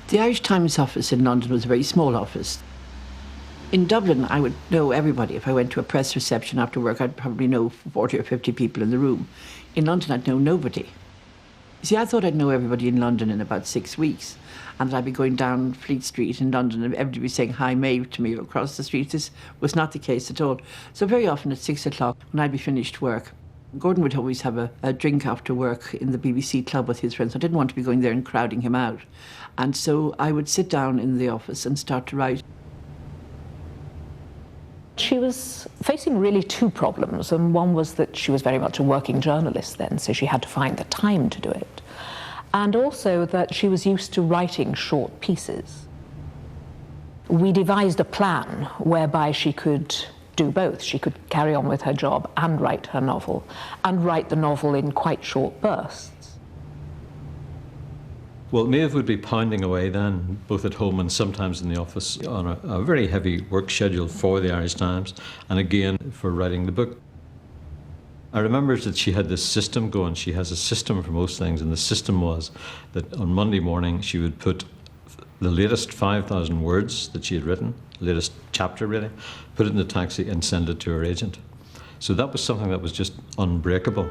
The Irish Times office in London was a very small office. In Dublin, I would know everybody. If I went to a press reception after work, I'd probably know 40 or 50 people in the room. In London, I'd know nobody. See, I thought I'd know everybody in London in about 6 weeks, and that I'd be going down Fleet Street in London and everybody would be saying, "Hi, Maeve," to me across the street. This was not the case at all. So very often at 6 o'clock, when I'd be finished work, Gordon would always have a drink after work in the BBC club with his friends. I didn't want to be going there and crowding him out. And so I would sit down in the office and start to write. She was facing really two problems, and one was that she was very much a working journalist then, so she had to find the time to do it. And also that she was used to writing short pieces. We devised a plan whereby she could do both. She could carry on with her job and write her novel, and write the novel in quite short bursts. Well, Maeve would be pounding away then, both at home and sometimes in the office, on a very heavy work schedule for the Irish Times, and again for writing the book. I remember that she had this system going. She has a system for most things, and the system was that on Monday morning she would put the latest 5,000 words that she had written, latest chapter really, put it in the taxi and send it to her agent. So that was something that was just unbreakable,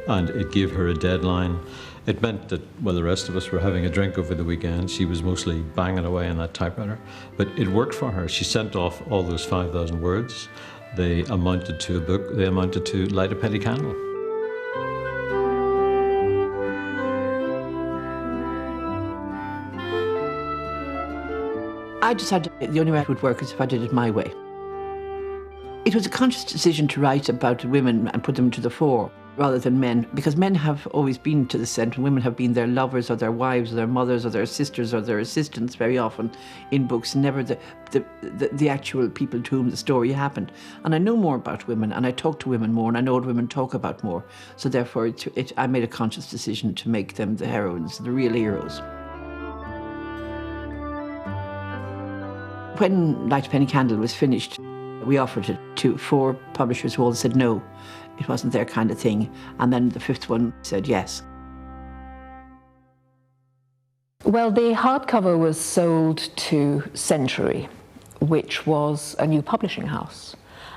and it gave her a deadline. It meant that while the rest of us were having a drink over the weekend, she was mostly banging away on that typewriter. But it worked for her. She sent off all those 5,000 words. They amounted to a book. They amounted to Light a Penny Candle. I decided the only way it would work is if I did it my way. It was a conscious decision to write about women and put them to the fore rather than men, because men have always been to the centre and women have been their lovers or their wives or their mothers or their sisters or their assistants very often in books, never the actual people to whom the story happened. And I know more about women, and I talk to women more, and I know what women talk about more. So therefore I made a conscious decision to make them the heroines, the real heroes. When Light a Penny Candle was finished, we offered it to 4 publishers who all said no. It wasn't their kind of thing. And then the 5th one said yes. Well, the hardcover was sold to Century, which was a new publishing house.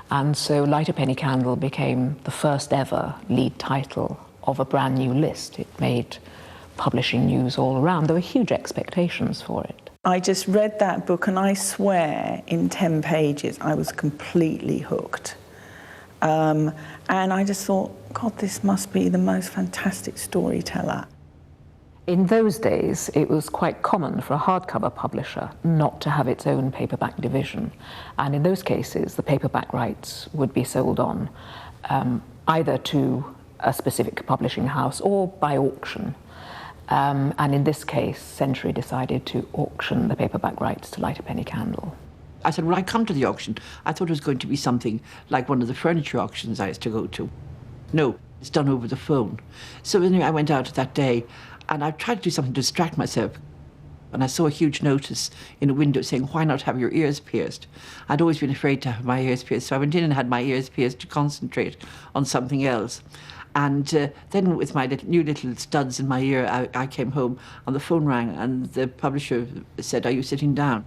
And so Light a Penny Candle became the first ever lead title of a brand new list. It made publishing news all around. There were huge expectations for it. I just read that book, and I swear in 10 pages I was completely hooked. And I just thought, God, this must be the most fantastic storyteller. In those days, it was quite common for a hardcover publisher not to have its own paperback division. And in those cases, the paperback rights would be sold on either to a specific publishing house or by auction. And in this case, Century decided to auction the paperback rights to Light a Penny Candle. I said, when I come to the auction, I thought it was going to be something like one of the furniture auctions I used to go to. No, it's done over the phone. So anyway, I went out that day, and I tried to do something to distract myself. And I saw a huge notice in a window saying, "Why not have your ears pierced?" I'd always been afraid to have my ears pierced, so I went in and had my ears pierced to concentrate on something else. And then with my new little studs in my ear, I came home, and the phone rang, and the publisher said, "Are you sitting down?"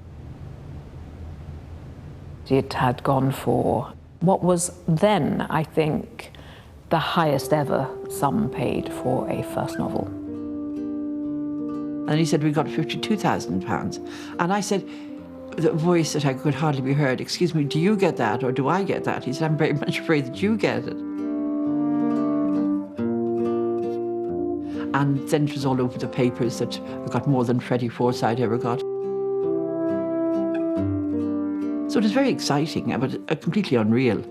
It had gone for what was then, I think, the highest ever sum paid for a first novel. And he said, "We got £52,000. And I said, the voice that I could hardly be heard, "Excuse me, do you get that or do I get that?" He said, "I'm very much afraid that you get it." And then it was all over the papers that I got more than Freddie Forsyth ever got. So it was very exciting, but completely unreal.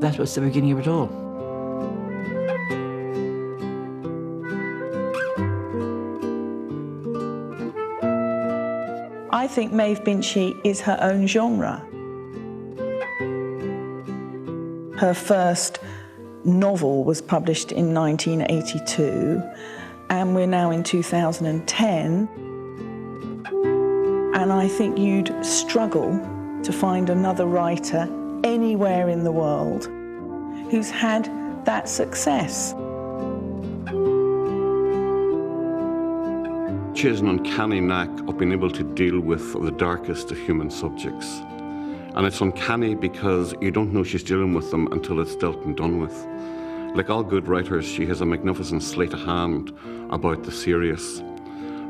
That was the beginning of it all. I think Maeve Binchy is her own genre. Her first novel was published in 1982, and we're now in 2010. And I think you'd struggle to find another writer anywhere in the world who's had that success. She has an uncanny knack of being able to deal with the darkest of human subjects. And it's uncanny because you don't know she's dealing with them until it's dealt and done with. Like all good writers, she has a magnificent sleight of hand about the serious.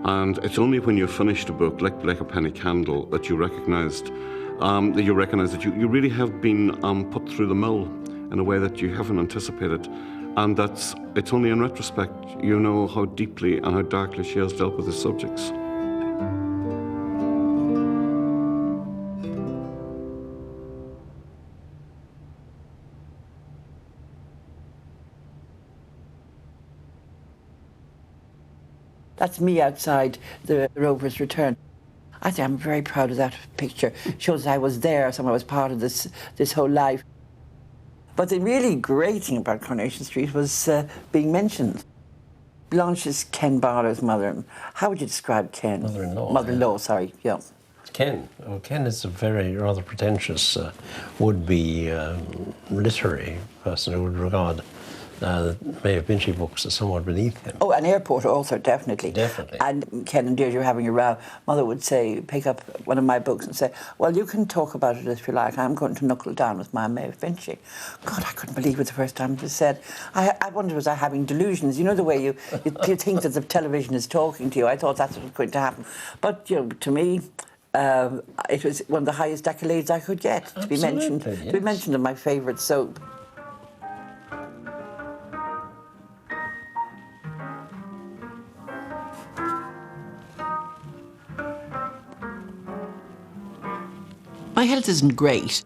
And it's only when you've finished a book, like A Penny Candle, that you recognise that you really have been put through the mill in a way that you haven't anticipated. And it's only in retrospect you know how deeply and how darkly she has dealt with the subjects. That's me outside the Rover's Return. I think I'm very proud of that picture. Shows I was there, so I was part of this whole life. But the really great thing about Coronation Street was being mentioned. Blanche's Ken Barlow's mother. How would you describe Ken? Mother-in-law. Mother-in-law, sorry, yeah. Ken. Well, Ken is a very rather pretentious would-be literary person who would regard the Maeve Binchy books as somewhat beneath him. Oh, an airport also, definitely. Definitely. And Ken and Deirdre were having a row. Mother would say, pick up one of my books and say, well, you can talk about it if you like. I'm going to knuckle down with my Maeve Binchy. God, I couldn't believe it the first time it was said. I wondered, was I having delusions? You know the way you think that the television is talking to you. I thought that's what was going to happen. But, you know, to me, it was one of the highest accolades I could get, to be mentioned. Yes. To be mentioned in my favourite soap. My health isn't great.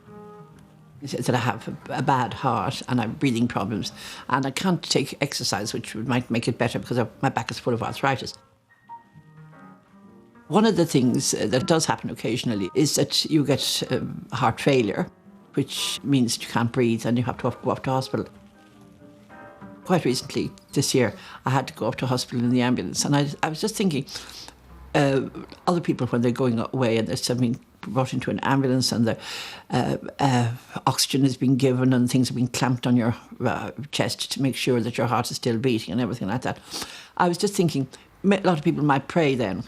That I have a bad heart and I have breathing problems and I can't take exercise, which might make it better because my back is full of arthritis. One of the things that does happen occasionally is that you get heart failure, which means that you can't breathe and you have to go off to hospital. Quite recently, this year, I had to go off to hospital in the ambulance and I was just thinking, other people when they're going away and they're being brought into an ambulance and the oxygen is being given and things are being clamped on your chest to make sure that your heart is still beating and everything like that. I was just thinking, a lot of people might pray then.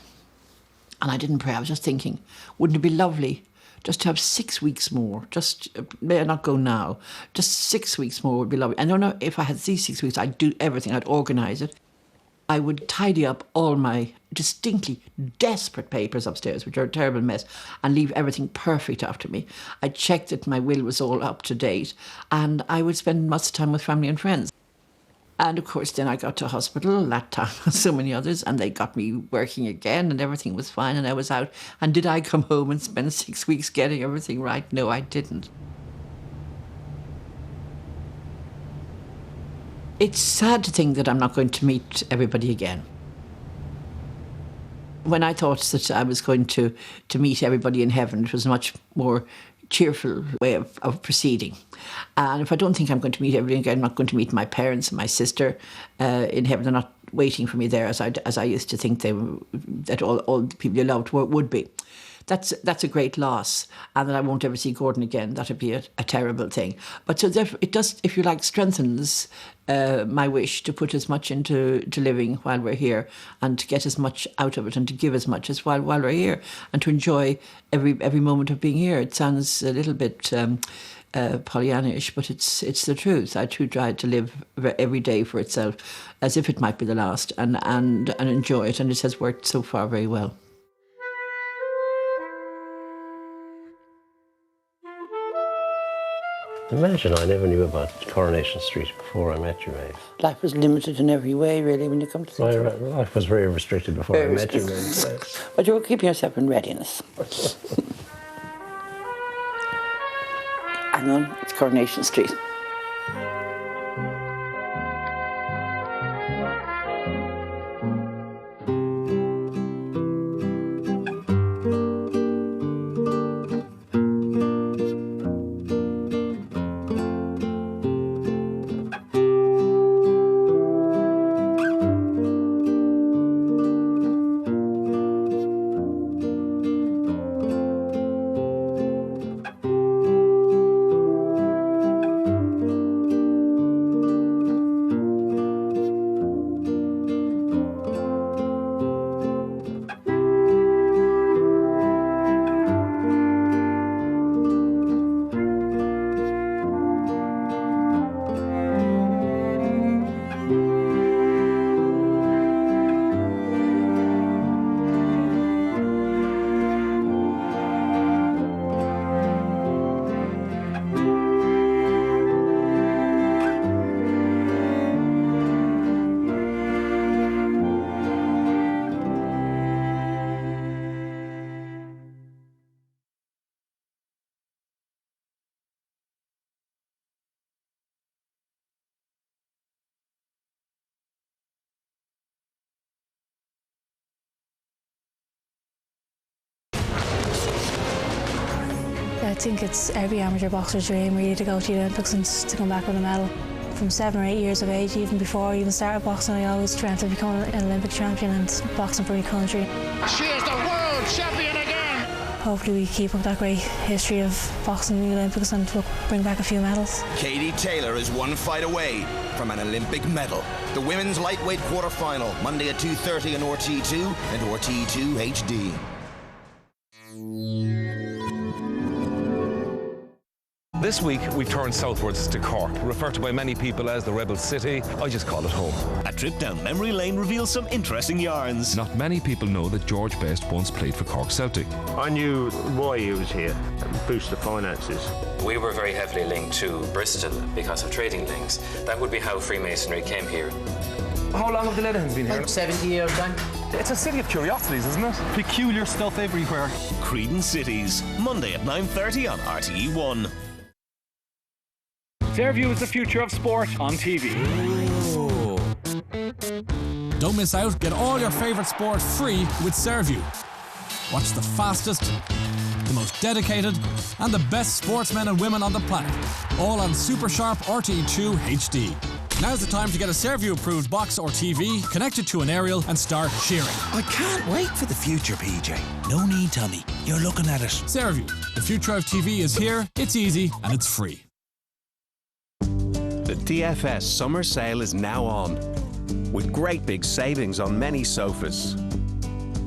And I didn't pray. I was just thinking, wouldn't it be lovely just to have 6 weeks more? Just, may I not go now? Just 6 weeks more would be lovely. I don't know if I had these 6 weeks, I'd do everything. I'd organise it. I would tidy up all my distinctly desperate papers upstairs, which are a terrible mess, and leave everything perfect after me. I'd check that my will was all up to date, and I would spend much time with family and friends. And of course, then I got to hospital, that time, so many others, and they got me working again, and everything was fine, and I was out. And did I come home and spend 6 weeks getting everything right? No, I didn't. It's sad to think that I'm not going to meet everybody again. When I thought that I was going to meet everybody in heaven, it was a much more cheerful way of proceeding. And if I don't think I'm going to meet everybody again, I'm not going to meet my parents and my sister in heaven. They're not waiting for me there as I used to think that all the people you loved would be. That's a great loss, and that I won't ever see Gordon again. That would be a terrible thing. But so therefore, it does, if you like, strengthens my wish to put as much into living while we're here, and to get as much out of it, and to give as much as while we're here, and to enjoy every moment of being here. It sounds a little bit Pollyannish, but it's the truth. I too try to live every day for itself, as if it might be the last, and enjoy it. And it has worked so far very well. Imagine I never knew about Coronation Street before I met you, Maeve. Life was limited in every way, really, when you come to think of it. My life was very restricted before I met you, Maeve. But you were keeping yourself in readiness. Hang on, it's Coronation Street. I think it's every amateur boxer's dream really to go to the Olympics and to come back with a medal. From 7 or 8 years of age, even before I even started boxing, I always dreamt of becoming an Olympic champion and boxing for my country. She is the world champion again! Hopefully we keep up that great history of boxing in the Olympics and we'll bring back a few medals. Katie Taylor is one fight away from an Olympic medal. The women's lightweight quarter-final, Monday at 2:30 on RTE2 and RTE2 HD. This week we've turned southwards to Cork, referred to by many people as the Rebel City. I just call it home. A trip down memory lane reveals some interesting yarns. Not many people know that George Best once played for Cork Celtic. I knew why he was here, boost the finances. We were very heavily linked to Bristol because of trading links. That would be how Freemasonry came here. How long have the Leatherheads been here? 70 years then. It's a city of curiosities, isn't it? Peculiar stuff everywhere. Creedon Cities, Monday at 9:30 on RTE1. Fairview is the future of sport on TV. Ooh. Don't miss out. Get all your favourite sport free with Fairview. Watch the fastest, the most dedicated, and the best sportsmen and women on the planet. All on super sharp RTE2 HD. Now's the time to get a Fairview approved box or TV, connect it to an aerial, and start cheering. I can't wait for the future, PJ. No need, Tommy. You're looking at it. Fairview. The future of TV is here. It's easy and it's free. The DFS summer sale is now on, with great big savings on many sofas.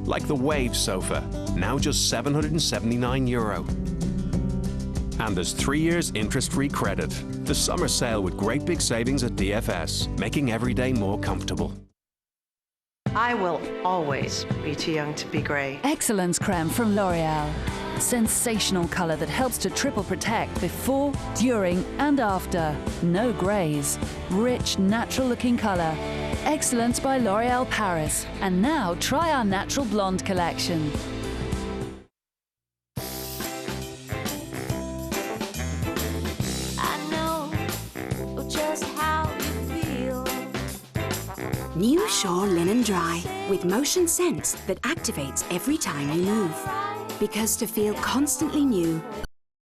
Like the Wave sofa, now just €779. And there's 3 years interest-free credit. The summer sale with great big savings at DFS, making every day more comfortable. I will always be too young to be grey. Excellence Creme from L'Oreal. Sensational colour that helps to triple protect before, during and after. No greys. Rich, natural looking colour. Excellence by L'Oreal Paris. And now try our Natural Blonde collection. I know just how you feel. New Shore Linen Dry with motion sense that activates every time you move. Because to feel constantly new,